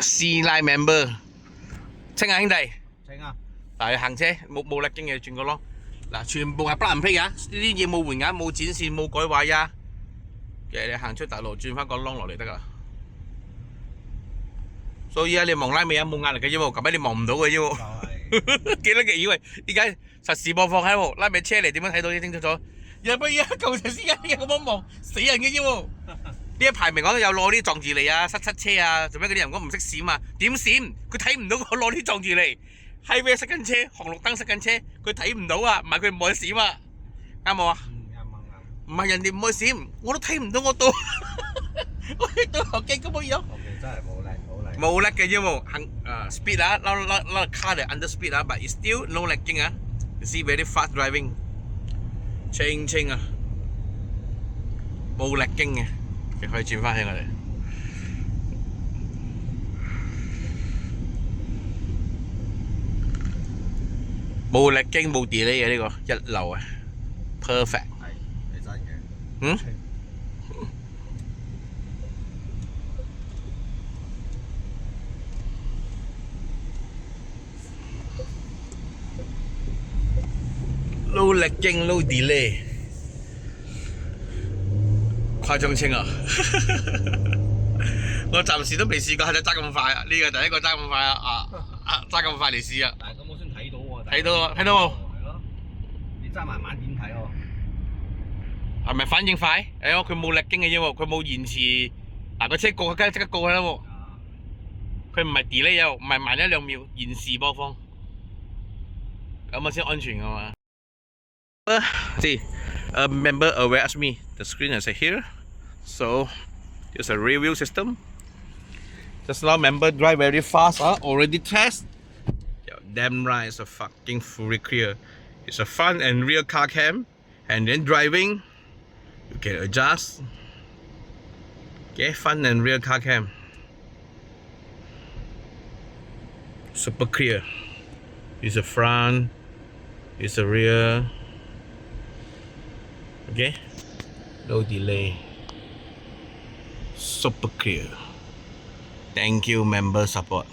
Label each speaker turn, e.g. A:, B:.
A: C line member，清啊兄弟，
B: 清啊！
A: 嗱行車冇力經嘅轉個窿，嗱全部係 plug and play 㗎，呢啲嘢冇換㗎，冇剪線冇改位啊，嘅你行出大路轉翻個窿落嚟得㗎。所以啊，你望拉尾啊冇壓力嘅啫喎，咁樣你望唔到嘅啫喎，幾多嘅以為而家實時播放喺喎，拉尾車嚟點樣睇到啲清楚楚？又不如舊時司機咁樣望死人嘅啫喎。呢一排明講有攞啲撞住嚟啊，塞車啊，做咩嗰啲人講唔識閃啊？點閃？佢睇唔到我攞啲撞住嚟，highway塞緊車，紅綠燈塞緊車，佢睇唔到啊，唔係佢唔愛閃啊，啱冇啊？唔係人哋唔愛閃，我都睇唔到我到，我到後鏡咁樣。
B: 真係冇力，
A: 冇力嘅啫喎，行speed 啊，lot car 嚟 under speed 啊，but it's still no lagging 啊，you see very fast driving， 清啊，冇lagging嘅。可以轉翻起我哋，冇力經冇 delay 嘅呢個一流啊 ，perfect。
B: 係真嘅。
A: 嗯？冇力經冇 delay。誇張清啊！我暫時都未試過係揸咁快啊！呢個第一個揸咁快啊！揸咁快嚟試啊！
B: 但係咁我先睇到喎。
A: 睇到冇？
B: 係咯，你揸慢慢點睇喎？
A: 係咪反應快？佢冇力經嘅啫喎，佢冇延遲。嗱個車過梗係即刻過啦喎。佢唔係 delay 又唔係慢1-2秒延時播放，咁先安全㗎嘛。See, a member aware asked me. The screen is here, so there's a rear wheel system. Just now, member drive very fast. Already test. Yo, damn right, it's a fucking fully clear. It's a front and rear car cam, and then driving, you can adjust. Okay, front and rear car cam. Super clear. It's a front. It's a rear. Okay, no delay, super clear. Thank you member support.